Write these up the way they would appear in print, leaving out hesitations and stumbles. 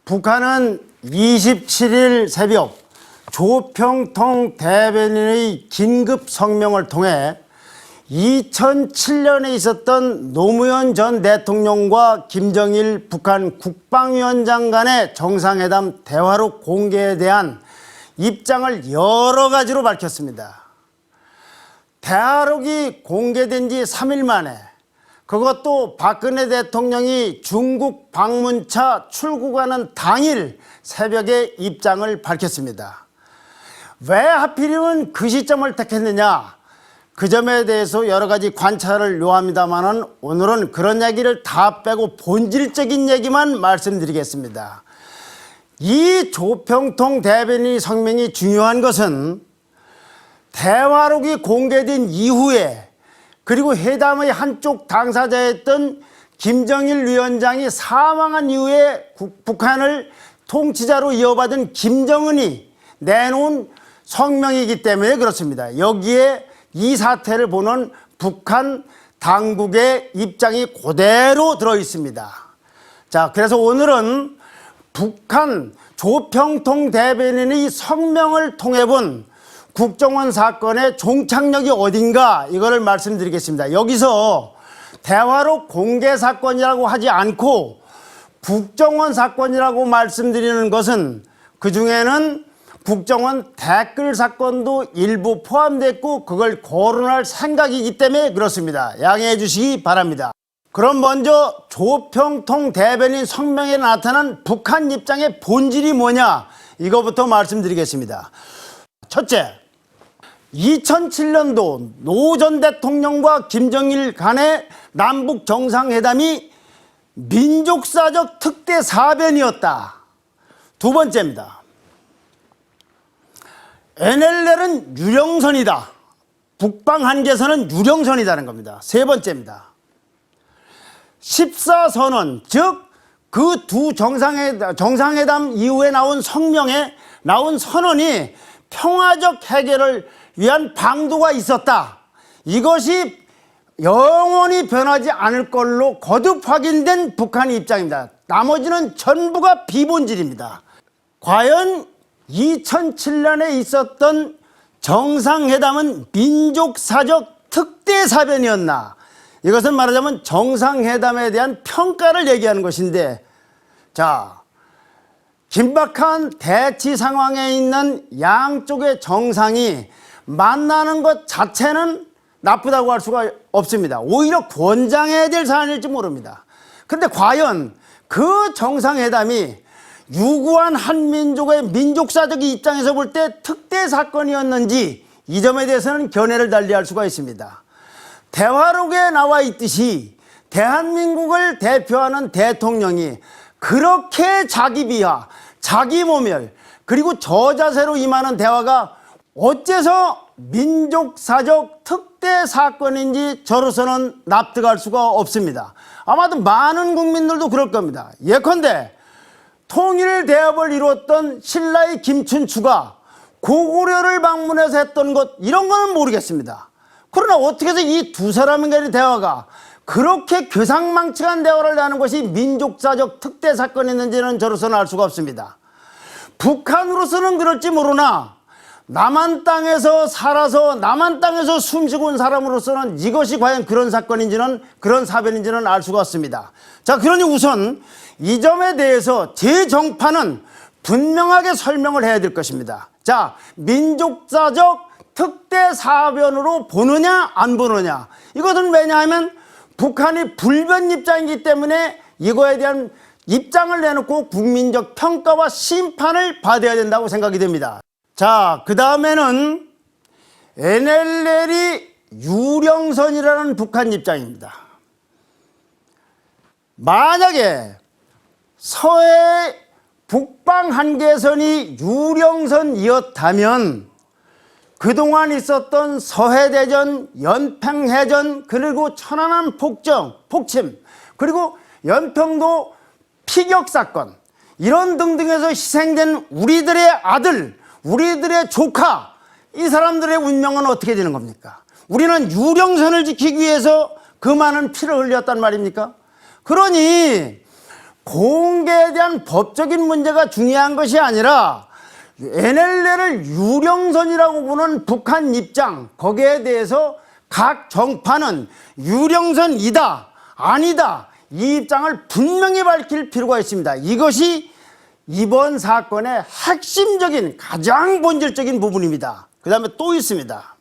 북한은 27일 새벽 조평통 대변인의 긴급 성명을 통해 2007년에 있었던 노무현 전 대통령과 김정일 북한 국방위원장 간의 정상회담 대화록 공개에 대한 입장을 여러 가지로 밝혔습니다. 대화록이 공개된 지 3일 만에, 그것도 박근혜 대통령이 중국 방문차 출국하는 당일 새벽에 입장을 밝혔습니다. 왜 하필이면 그 시점을 택했느냐, 그 점에 대해서 여러 가지 관찰을 요합니다만 오늘은 그런 얘기를 다 빼고 본질적인 얘기만 말씀드리겠습니다. 이 조평통 대변인 성명이 중요한 것은 대화록이 공개된 이후에, 그리고 회담의 한쪽 당사자였던 김정일 위원장이 사망한 이후에 북한을 통치자로 이어받은 김정은이 내놓은 성명이기 때문에 그렇습니다. 여기에 이 사태를 보는 북한 당국의 입장이 그대로 들어 있습니다. 자, 그래서 오늘은 북한 조평통 대변인의 성명을 통해 본 국정원 사건의 종착역이 어딘가, 이거를 말씀드리겠습니다. 여기서 대화록 공개 사건이라고 하지 않고 국정원 사건이라고 말씀드리는 것은 그 중에는 국정원 댓글 사건도 일부 포함됐고 그걸 거론할 생각이기 때문에 그렇습니다. 양해해 주시기 바랍니다. 그럼 먼저 조평통 대변인 성명에 나타난 북한 입장의 본질이 뭐냐, 이거부터 말씀드리겠습니다. 첫째, 2007년도 노 전 대통령과 김정일 간의 남북 정상회담이 민족사적 특대 사변이었다. 두 번째입니다. NLL은 유령선이다. 북방 한계선은 유령선이라는 겁니다. 세 번째입니다. 14선언, 즉 그 두 정상회담 이후에 나온 성명에 나온 선언이 평화적 해결을 위한 방도가 있었다. 이것이 영원히 변하지 않을 걸로 거듭 확인된 북한의 입장입니다. 나머지는 전부가 비본질입니다. 과연 2007년에 있었던 정상회담은 민족사적 특대사변이었나? 이것은 말하자면 정상회담에 대한 평가를 얘기하는 것인데, 자, 긴박한 대치 상황에 있는 양쪽의 정상이 만나는 것 자체는 나쁘다고 할 수가 없습니다. 오히려 권장해야 될 사안일지 모릅니다. 그런데 과연 그 정상회담이 유구한 한민족의 민족사적 입장에서 볼 때 특대 사건이었는지, 이 점에 대해서는 견해를 달리할 수가 있습니다. 대화록에 나와 있듯이 대한민국을 대표하는 대통령이 그렇게 자기 비하, 자기 모멸, 그리고 저자세로 임하는 대화가 어째서 민족사적 특대 사건인지 저로서는 납득할 수가 없습니다. 아마도 많은 국민들도 그럴 겁니다. 예컨대 통일대업을 이루었던 신라의 김춘추가 고구려를 방문해서 했던 것, 이런 거는 모르겠습니다. 그러나 어떻게 해서 이 두 사람 간의 대화가 그렇게 괴상망측한 대화를 하는 것이 민족사적 특대 사건이었는지는 저로서는 알 수가 없습니다. 북한으로서는 그럴지 모르나 남한 땅에서 살아서 남한 땅에서 숨쉬고 온 사람으로서는 이것이 과연 그런 사건인지는, 그런 사변인지는 알 수가 없습니다. 자, 그러니 우선 이 점에 대해서 제 정파는 분명하게 설명을 해야 될 것입니다. 자, 민족사적 특대 사변으로 보느냐 안 보느냐, 이것은 왜냐하면 북한이 불변 입장이기 때문에 이거에 대한 입장을 내놓고 국민적 평가와 심판을 받아야 된다고 생각이 됩니다. 자, 그 다음에는 NLL이 유령선이라는 북한 입장입니다. 만약에 서해 북방 한계선이 유령선이었다면 그동안 있었던 서해대전, 연평해전, 그리고 천안함 폭침, 그리고 연평도 피격사건, 이런 등등에서 희생된 우리들의 아들, 우리들의 조카, 이 사람들의 운명은 어떻게 되는 겁니까? 우리는 유령선을 지키기 위해서 그 많은 피를 흘렸단 말입니까? 그러니 공개에 대한 법적인 문제가 중요한 것이 아니라 NLL을 유령선이라고 보는 북한 입장, 거기에 대해서 각 정파는 유령선이다, 아니다, 이 입장을 분명히 밝힐 필요가 있습니다. 이것이 이번 사건의 핵심적인 가장 본질적인 부분입니다. 그 다음에 또 있습니다.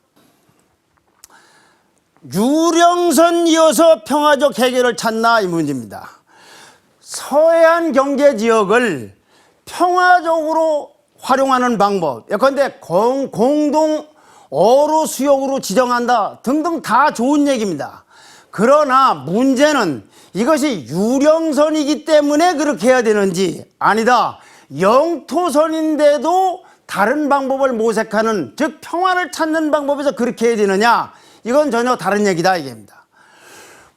유령선이어서 평화적 해결을 찾나, 이 문제입니다. 서해안 경제지역을 평화적으로 활용하는 방법, 예컨대 공동 어로 수역으로 지정한다 등등 다 좋은 얘기입니다. 그러나 문제는 이것이 유령선이기 때문에 그렇게 해야 되는지, 아니다, 영토선인데도 다른 방법을 모색하는, 즉 평화를 찾는 방법에서 그렇게 해야 되느냐, 이건 전혀 다른 얘기다, 이게입니다.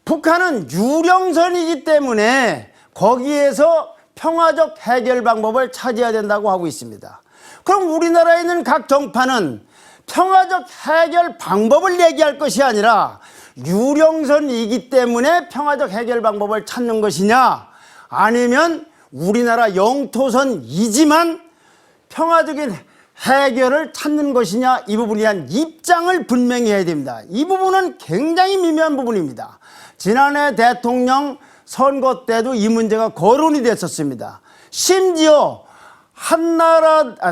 북한은 유령선이기 때문에 거기에서 평화적 해결 방법을 찾아야 된다고 하고 있습니다. 그럼 우리나라에 있는 각 정파는 평화적 해결 방법을 얘기할 것이 아니라 유령선이기 때문에 평화적 해결 방법을 찾는 것이냐, 아니면 우리나라 영토선이지만 평화적인 해결을 찾는 것이냐, 이 부분에 대한 입장을 분명히 해야 됩니다. 이 부분은 굉장히 미묘한 부분입니다. 지난해 대통령 선거 때도 이 문제가 거론이 됐었습니다. 심지어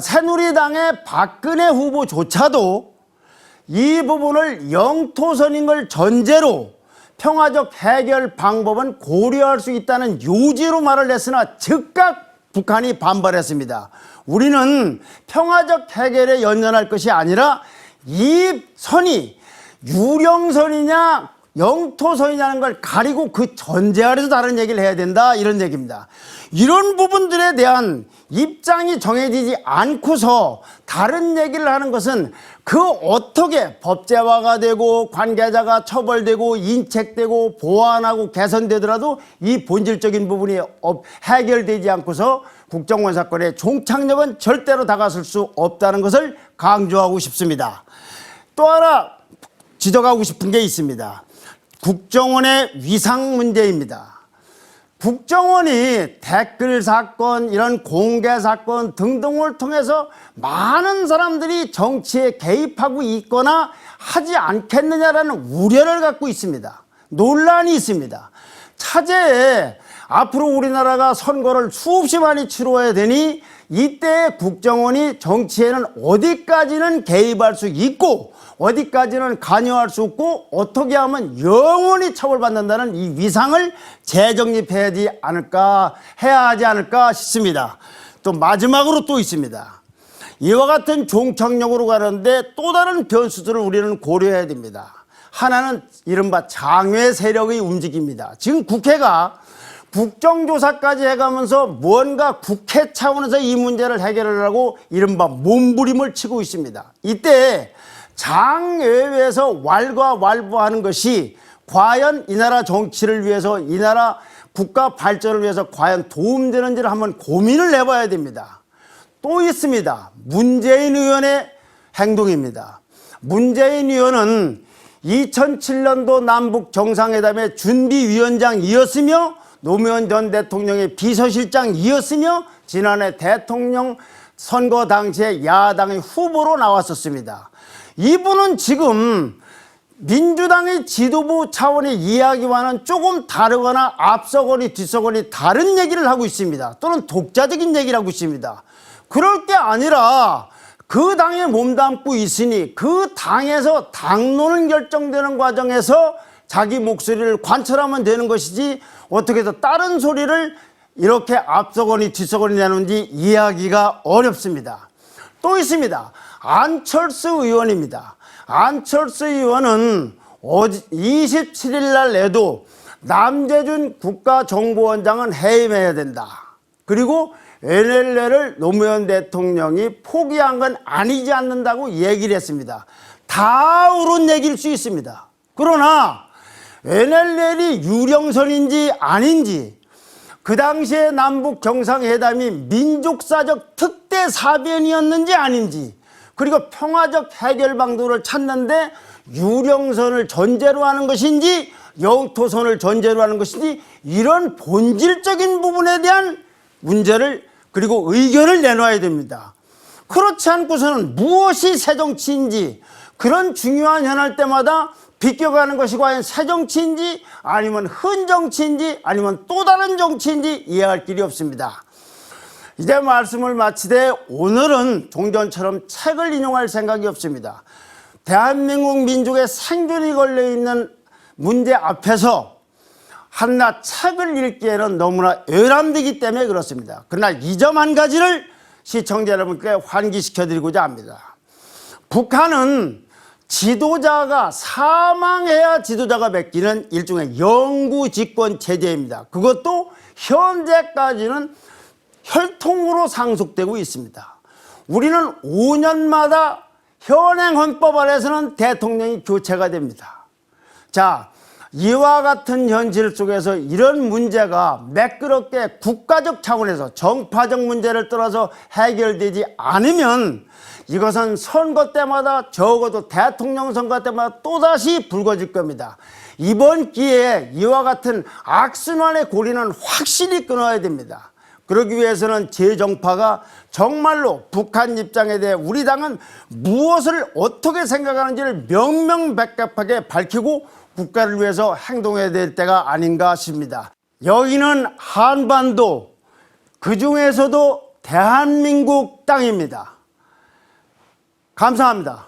새누리당의 박근혜 후보조차도 이 부분을 영토선인 걸 전제로 평화적 해결 방법은 고려할 수 있다는 요지로 말을 했으나 즉각 북한이 반발했습니다. 우리는 평화적 해결에 연연할 것이 아니라 이 선이 유령선이냐 영토선이냐는 걸 가리고 그 전제 아래서 다른 얘기를 해야 된다, 이런 얘기입니다. 이런 부분들에 대한 입장이 정해지지 않고서 다른 얘기를 하는 것은 그 어떻게 법제화가 되고 관계자가 처벌되고 인책되고 보완하고 개선되더라도 이 본질적인 부분이 해결되지 않고서 국정원 사건의 종착역은 절대로 다가설 수 없다는 것을 강조하고 싶습니다. 또 하나 지적하고 싶은 게 있습니다. 국정원의 위상 문제입니다. 국정원이 댓글 사건, 이런 공개 사건 등등을 통해서 많은 사람들이 정치에 개입하고 있거나 하지 않겠느냐라는 우려를 갖고 있습니다. 논란이 있습니다. 차제에 앞으로 우리나라가 선거를 수없이 많이 치러야 되니 이때 국정원이 정치에는 어디까지는 개입할 수 있고 어디까지는 관여할 수 없고 어떻게 하면 영원히 처벌받는다는 이 위상을 재정립해야 하지 않을까 싶습니다. 또 마지막으로 또 있습니다. 이와 같은 종착역으로 가는데 또 다른 변수들을 우리는 고려해야 됩니다. 하나는 이른바 장외 세력의 움직임입니다. 지금 국회가 국정조사까지 해가면서 뭔가 국회 차원에서 이 문제를 해결하려고 이른바 몸부림을 치고 있습니다. 이때 장외에서 왈가왈부하는 것이 과연 이 나라 정치를 위해서, 이 나라 국가 발전을 위해서 과연 도움되는지를 한번 고민을 해봐야 됩니다. 또 있습니다. 문재인 의원의 행동입니다. 문재인 의원은 2007년도 남북 정상회담의 준비위원장이었으며 노무현 전 대통령의 비서실장이었으며 지난해 대통령 선거 당시에 야당의 후보로 나왔었습니다. 이분은 지금 민주당의 지도부 차원의 이야기와는 조금 다르거나 앞서거니 뒤서거니 다른 얘기를 하고 있습니다. 또는 독자적인 얘기를 하고 있습니다. 그럴 게 아니라 그 당에 몸담고 있으니 그 당에서 당론을 결정되는 과정에서 자기 목소리를 관철하면 되는 것이지 어떻게 해서 다른 소리를 이렇게 앞서거니 뒤서거니 내는지 이해하기가 어렵습니다. 또 있습니다. 안철수 의원입니다. 안철수 의원은 27일 날에도 남재준 국가정보원장은 해임해야 된다. 그리고 NLL을 노무현 대통령이 포기한 건 아니지 않는다고 얘기를 했습니다. 다 옳은 얘기일 수 있습니다. 그러나 NLL이 유령선인지 아닌지, 그 당시에 남북 정상회담이 민족사적 특대 사변이었는지 아닌지, 그리고 평화적 해결 방도를 찾는데 유령선을 전제로 하는 것인지 영토선을 전제로 하는 것이지 이런 본질적인 부분에 대한 문제를 그리고 의견을 내놔야 됩니다. 그렇지 않고서는 무엇이 새정치인지 그런 중요한 현안 때마다 비껴가는 것이 과연 새정치인지 아니면 흔정치인지 아니면 또 다른 정치인지 이해할 길이 없습니다. 이제 말씀을 마치되 오늘은 종전처럼 책을 인용할 생각이 없습니다. 대한민국 민족의 생존이 걸려있는 문제 앞에서 한낱 책을 읽기에는 너무나 외람되기 때문에 그렇습니다. 그러나 이 점 한 가지를 시청자 여러분께 환기시켜 드리고자 합니다. 북한은 지도자가 사망해야 지도자가 맡기는 일종의 영구집권 체제입니다. 그것도 현재까지는 혈통으로 상속되고 있습니다. 우리는 5년마다 현행 헌법 아래서는 대통령이 교체가 됩니다. 자, 이와 같은 현실 속에서 이런 문제가 매끄럽게 국가적 차원에서 정파적 문제를 떠나서 해결되지 않으면 이것은 선거 때마다 적어도 대통령 선거 때마다 또다시 불거질 겁니다. 이번 기회에 이와 같은 악순환의 고리는 확실히 끊어야 됩니다. 그러기 위해서는 제 정파가 정말로 북한 입장에 대해 우리 당은 무엇을 어떻게 생각하는지를 명명백백하게 밝히고 국가를 위해서 행동해야 될 때가 아닌가 싶습니다. 여기는 한반도, 그 중에서도 대한민국 땅입니다. 감사합니다.